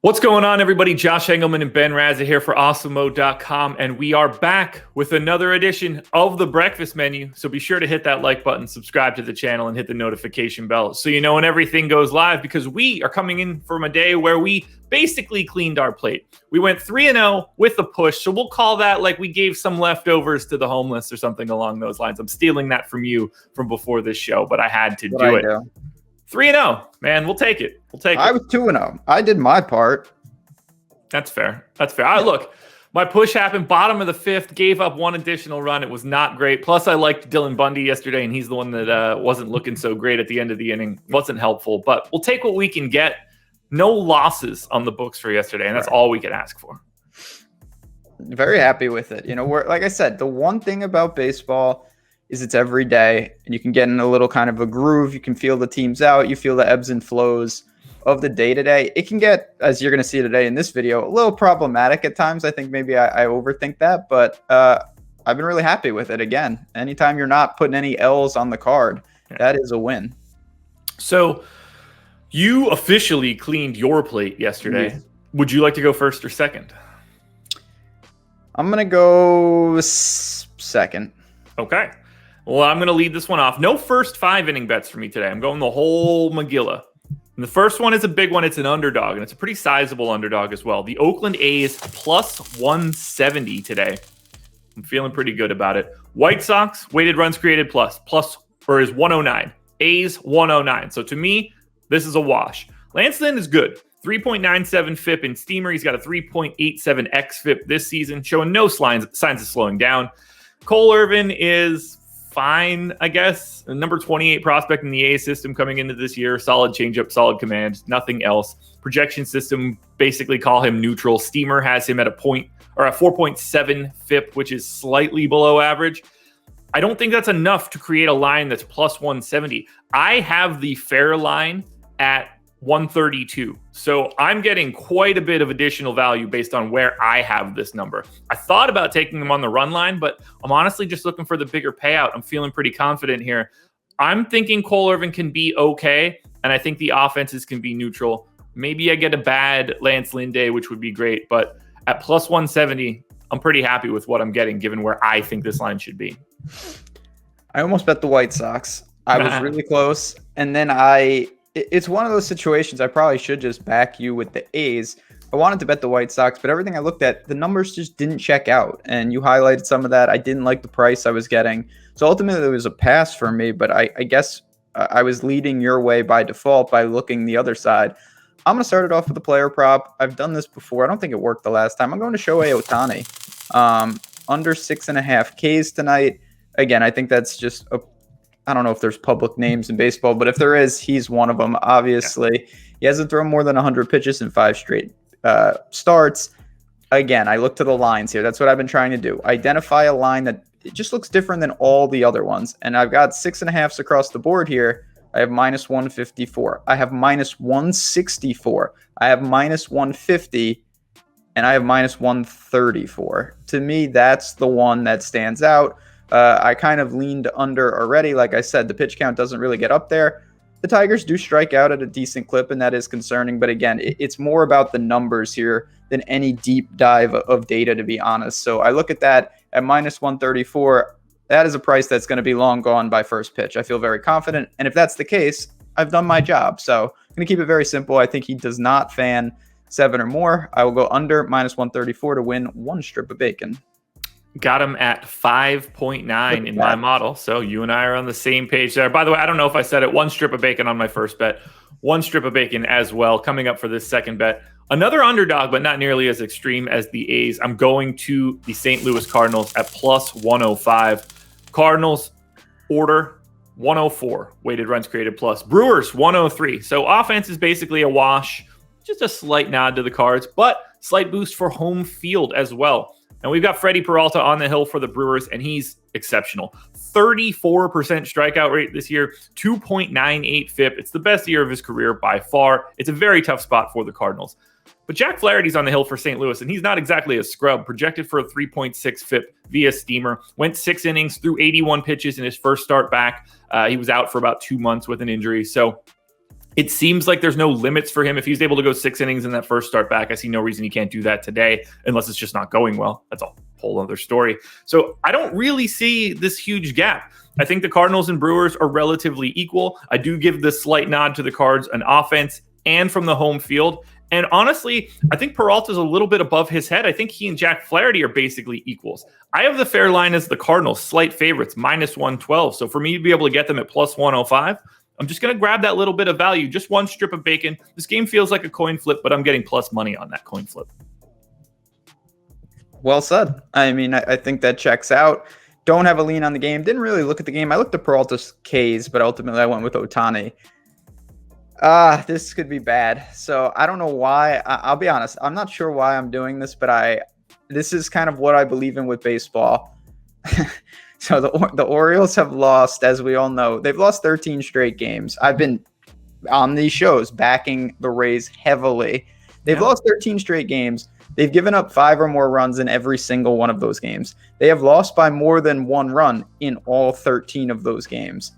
What's going on, everybody? Josh Engleman and Ben Rasa here for Awesemo.com, and we are back with another edition of the breakfast menu. So be sure to hit that like button, subscribe to the channel, and hit the notification bell so you know when everything goes live, because we are coming in from a day where we basically cleaned our plate. We went 3-0 with a push, so we'll call that like we gave some leftovers to the homeless or something along those lines. I'm stealing that from you from before this show, but I had to do it. 3-0, man. We'll take it. I was 2-0. I did my part. That's fair. Look, my push happened bottom of the fifth, gave up one additional run. It was not great. Plus, I liked Dylan Bundy yesterday, and he's the one that wasn't looking so great at the end of the inning. Wasn't helpful, but we'll take what we can get. No losses on the books for yesterday, and that's all we can ask for. Very happy with it. You know, like I said, the one thing about baseball is it's every day, and you can get in a little kind of a groove. You can feel the teams out. You feel the ebbs and flows of the day-to-day. It can get, as you're going to see today in this video, a little problematic at times. I think maybe I overthink that, but I've been really happy with it. Again, anytime you're not putting any L's on the card, that is a win. So you officially cleaned your plate yesterday. Yeah. Would you like to go first or second? I'm going to go second. Okay. Well, I'm going to lead this one off. No first 5 inning bets for me today. I'm going the whole Megillah. And the first one is a big one. It's an underdog, and it's a pretty sizable underdog as well. The Oakland A's plus 170 today. I'm feeling pretty good about it. White Sox, weighted runs created is 109. A's 109. So to me, this is a wash. Lance Lynn is good. 3.97 FIP in Steamer. He's got a 3.87 xFIP this season, showing no signs of slowing down. Cole Irvin is fine, I guess. Number 28 prospect in the A system coming into this year. Solid changeup, solid command, nothing else. Projection system, basically call him neutral. Steamer has him at a 4.7 FIP, which is slightly below average. I don't think that's enough to create a line that's plus 170. I have the fair line at 132. So I'm getting quite a bit of additional value based on where I have this number. I thought about taking them on the run line, but I'm honestly just looking for the bigger payout. I'm feeling pretty confident here. I'm thinking Cole Irvin can be okay, and I think the offenses can be neutral. Maybe I get a bad Lance Lynn day, which would be great, but at plus 170, I'm pretty happy with what I'm getting given where I think this line should be. I almost bet the White Sox. I was really close, and then it's one of those situations I probably should just back you with the A's. I wanted to bet the White Sox, but everything I looked at, the numbers just didn't check out. And you highlighted some of that. I didn't like the price I was getting. So ultimately, it was a pass for me. But I guess I was leading your way by default by looking the other side. I'm going to start it off with a player prop. I've done this before. I don't think it worked the last time. I'm going to Shohei Ohtani. Under 6.5 Ks tonight. Again, I think that's just I don't know if there's public names in baseball, but if there is, he's one of them. Obviously, He hasn't thrown more than 100 pitches in 5 straight starts. Again, I look to the lines here. That's what I've been trying to do. Identify a line that it just looks different than all the other ones. And I've got 6.5s across the board here. I have minus 154. I have minus 164. I have minus 150. And I have minus 134. To me, that's the one that stands out. I kind of leaned under already. Like I said, the pitch count doesn't really get up there. The Tigers do strike out at a decent clip, and that is concerning. But again, it's more about the numbers here than any deep dive of data, to be honest. So I look at that at minus 134. That is a price that's going to be long gone by first pitch. I feel very confident. And if that's the case, I've done my job. So I'm going to keep it very simple. I think he does not fan 7 or more. I will go under minus 134 to win 1 strip of bacon. Got him at 5.9 in my model. So you and I are on the same page there. By the way, I don't know if I said it. 1 strip of bacon on my first bet. 1 strip of bacon as well coming up for this second bet. Another underdog, but not nearly as extreme as the A's. I'm going to the St. Louis Cardinals at plus 105. Cardinals order 104. Weighted runs created plus. Brewers 103. So offense is basically a wash. Just a slight nod to the Cards, but slight boost for home field as well. And we've got Freddie Peralta on the hill for the Brewers, and he's exceptional. 34% strikeout rate this year, 2.98 FIP. It's the best year of his career by far. It's a very tough spot for the Cardinals. But Jack Flaherty's on the hill for St. Louis, and he's not exactly a scrub. Projected for a 3.6 FIP via Steamer. Went 6 innings, threw 81 pitches in his first start back. He was out for about 2 months with an injury. So It seems like there's no limits for him. If he's able to go 6 innings in that first start back, I see no reason he can't do that today, unless it's just not going well. That's a whole other story. So I don't really see this huge gap. I think the Cardinals and Brewers are relatively equal. I do give the slight nod to the Cards on offense and from the home field. And honestly, I think Peralta's a little bit above his head. I think he and Jack Flaherty are basically equals. I have the fair line as the Cardinals, slight favorites, -112. So for me to be able to get them at +105, I'm just going to grab that little bit of value, just one strip of bacon. This game feels like a coin flip, but I'm getting plus money on that coin flip. Well said. I mean, I think that checks out. Don't have a lean on the game. Didn't really look at the game. I looked at Peralta's Ks, but ultimately I went with Ohtani. This could be bad. So I don't know why. I'll be honest. I'm not sure why I'm doing this, but this is kind of what I believe in with baseball. So the Orioles have lost, as we all know. They've lost 13 straight games. I've been on these shows backing the Rays heavily. They've lost 13 straight games. They've given up 5 or more runs in every single one of those games. They have lost by more than 1 run in all 13 of those games.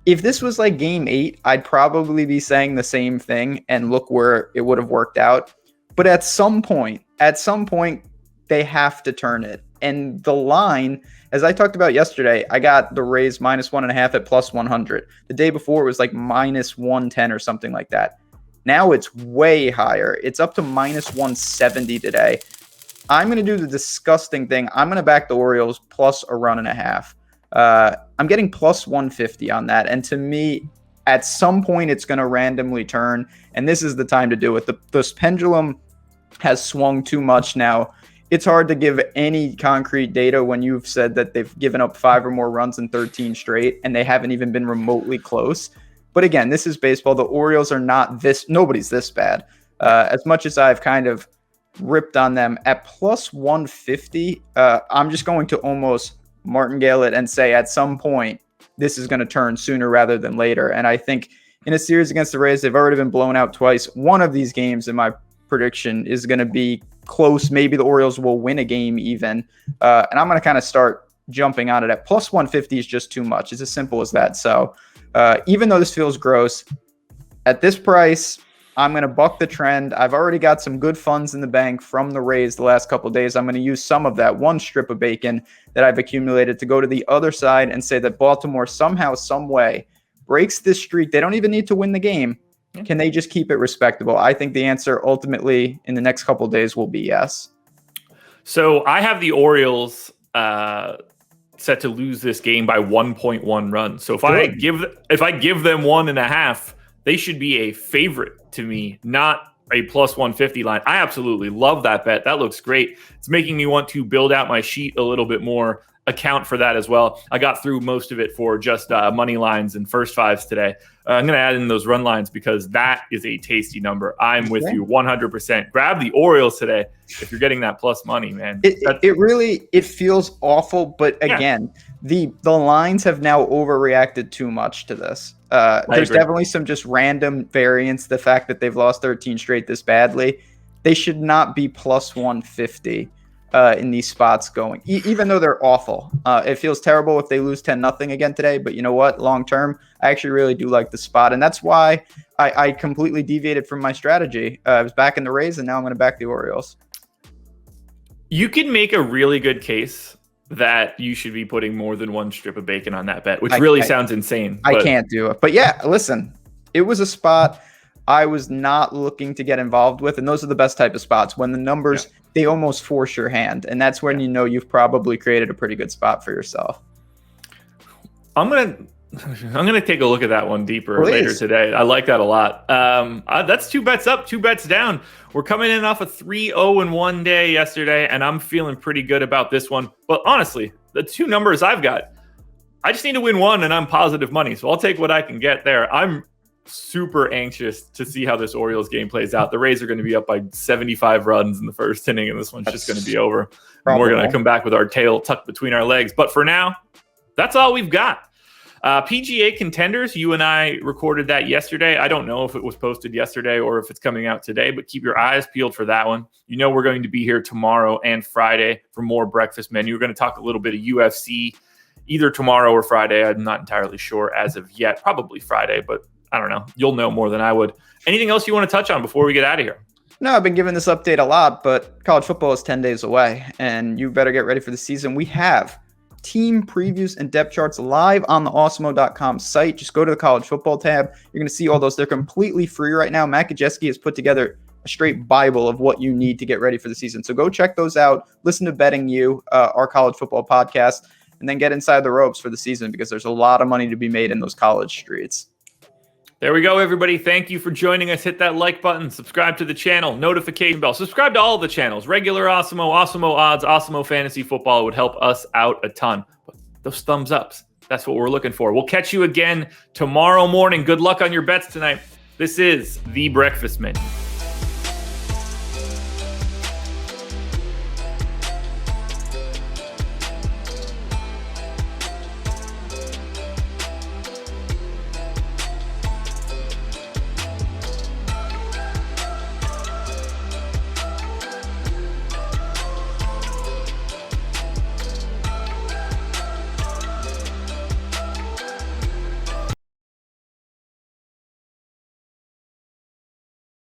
If this was like game 8, I'd probably be saying the same thing and look where it would have worked out. But at some point, they have to turn it. And the line, as I talked about yesterday, I got the Rays -1.5 at +100. The day before it was like -110 or something like that. Now it's way higher. It's up to -170 today. I'm going to do the disgusting thing. I'm going to back the Orioles plus a run and a half. I'm getting +150 on that. And to me, at some point, it's going to randomly turn. And this is the time to do it. The pendulum has swung too much now. It's hard to give any concrete data when you've said that they've given up 5 or more runs in 13 straight, and they haven't even been remotely close. But again, this is baseball. The Orioles are nobody's this bad. As much as I've kind of ripped on them at +150, I'm just going to almost martingale it and say at some point, this is going to turn sooner rather than later. And I think in a series against the Rays, they've already been blown out twice. One of these games in my prediction is going to be close. Maybe the Orioles will win a game even. And I'm going to kind of start jumping on it at +150 is just too much. It's as simple as that. So even though this feels gross, at this price, I'm going to buck the trend. I've already got some good funds in the bank from the Rays the last couple of days. I'm going to use some of that one strip of bacon that I've accumulated to go to the other side and say that Baltimore somehow, some way breaks this streak. They don't even need to win the game. Can they just keep it respectable? I think the answer ultimately in the next couple of days will be yes. So I have the Orioles set to lose this game by 1.1 runs. So if I give them 1.5, they should be a favorite to me, not a +150 line. I absolutely love that bet. That looks great. It's making me want to build out my sheet a little bit more, account for that as well. I got through most of it for just money lines and first fives today. I'm going to add in those run lines because that is a tasty number. I'm with you 100%. Grab the Orioles today if you're getting that plus money, man. It feels awful, but again, the lines have now overreacted too much to this. There's definitely some just random variance. The fact that they've lost 13 straight this badly, they should not be +150 in these spots going, even though they're awful. It feels terrible if they lose 10-0 again today, but you know what? Long term, I actually really do like the spot, and that's why I completely deviated from my strategy. I was backing the Rays, and now I'm going to back the Orioles. You can make a really good case that you should be putting more than one strip of bacon on that bet, which sounds insane. I can't do it. But yeah, listen, it was a spot I was not looking to get involved with, and those are the best type of spots when the numbers, they almost force your hand, and that's when you know you've probably created a pretty good spot for yourself. I'm gonna take a look at that one deeper later today. I like that a lot. That's 2 bets up, 2 bets down. We're coming in off a 3-0-1 day yesterday, and I'm feeling pretty good about this one. But honestly, the 2 numbers I've got, I just need to win one, and I'm positive money. So I'll take what I can get there. I'm super anxious to see how this Orioles game plays out. The Rays are going to be up by 75 runs in the first inning, and this one's just going to be over. And we're going to come back with our tail tucked between our legs. But for now, that's all we've got. PGA Contenders, you and I recorded that yesterday. I don't know if it was posted yesterday or if it's coming out today, but keep your eyes peeled for that one. You know we're going to be here tomorrow and Friday for more breakfast menu. We're going to talk a little bit of UFC either tomorrow or Friday. I'm not entirely sure as of yet. Probably Friday, but I don't know. You'll know more than I would. Anything else you want to touch on before we get out of here? No, I've been giving this update a lot, but college football is 10 days away, and you better get ready for the season. We have team previews and depth charts live on the Awesemo.com site. Just go to the college football tab. You're going to see all those. They're completely free right now. Matt Kajeski has put together a straight Bible of what you need to get ready for the season. So go check those out. Listen to Betting You, our college football podcast, and then get inside the ropes for the season because there's a lot of money to be made in those college streets. There we go, everybody. Thank you for joining us. Hit that like button, subscribe to the channel, notification bell, subscribe to all the channels, regular Awesemo, Awesemo Odds, Awesemo Fantasy Football. It would help us out a ton. But those thumbs ups, that's what we're looking for. We'll catch you again tomorrow morning. Good luck on your bets tonight. This is The Breakfast Menu.